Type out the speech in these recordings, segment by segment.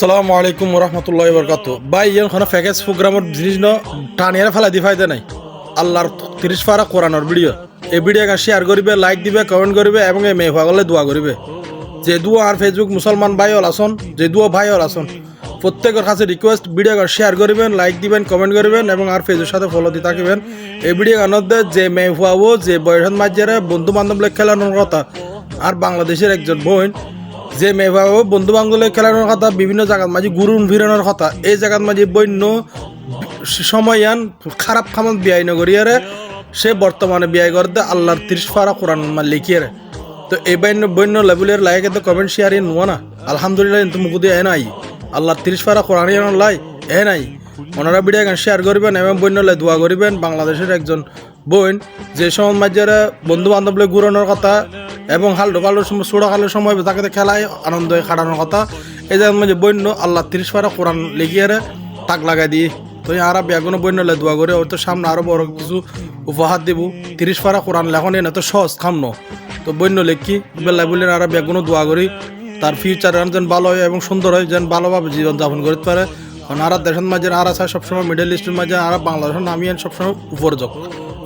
আসসালামু আলাইকুম রহমতুল্লাহ বরকাত ভাই এখন প্যাকেজ প্রোগ্রামের জিনিস ন টানিয়ার ফেলা দি ফায়দা নাই আল্লাহর 30 পারা কোরআনের ভিডিও এই ভিডিও শেয়ার করিবে লাইক দিবে কমেন্ট করিবে এবং এই মেয়ে পাগলে দোয়া করিবে যে দুয়া আর ফেসবুক মুসলমান ভাই হল আসন যে দুয়া ভাই হল আসন প্রত্যেকের কাছে রিকোয়েস্ট ভিডিও শেয়ার করিবেন লাইক দিবেন কমেন্ট করিবেন এবং আর ফেসবুকের সাথে ফলো দিয়ে থাকিবেন এই ভিডিও গানতে যে মেয়ে পাবো যে বয়সন মাঝে বন্ধু বান্ধব খেলানোর কথা আর বাংলাদেশের একজন বোন যে মেয়ে পাবো বন্ধু বান্ধব খেলানোর কথা বিভিন্ন জায়গার মাঝে গুরুন ফিরানোর কথা এই জায়গার মাঝে বন্য সময়য়ান খারাপ খামাত বিয়াই নগরিয়ারে সে বর্তমানে বিয়াই করতে আল্লাহর 30 পারা কোরআন লিখিয়ে তো এই বন্য লেভেলের লাইকে তো কমেন্ট শেয়ার নোয়া না আলহামদুলিল্লাহ কিন্তু মুখ দিয়ে নাই আল্লাহর 30 পারা কোরআন লাই নাই ওনারা ভিডিও গান শেয়ার করবেন এবং বন্য লাই দোয়া করবেন বাংলাদেশের একজন বোন যে সময় মাঝে বন্ধু বান্ধব ঘুরানোর কথা এবং হালডো পাল্ডোর সময় ছোটো খালের সময় তাকে খেলায় আনন্দ খাটানোর কথা এই জায়গার মাঝে বন্য আল্লাহ 30 পারা কোরআন লিখিয়ে তাক লাগাই দিই তো আরা ব্যাগুনো বন্য লাই দোয়া করে ওর তো সামনে আরও বড় কিছু উপহার দেব 30 পারা কোরআন লেখন এনে তো সহজ খামনো তো বন্য লেখি বেলা বললেন আরা ব্যাগুনো দোয়া করি তার ফিউচার যেন ভালো হয় এবং সুন্দর হয় যেন ভালোভাবে জীবনযাপন করতে পারে কারণ আর দেশের মাঝে আর চায় সবসময় মিডল ইস্টের মাঝে আর বাংলাদেশের নামিয়ে সবসময় উপরে যোগ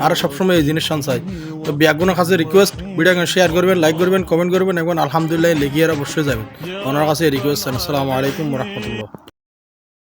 আর সবসময় এই জিনিস চাই তো ব্যাগুনের কাছে রিকোয়েস্ট ভিডিও শেয়ার করবেন লাইক করবেন কমেন্ট করবেন এবং আলহামদুলিল্লাহ লেগিয়ে অবশ্যই যাবেন ওনার কাছে রিকোয়েস্ট আসসালামু আলাইকুম রহমতুল্লাহ।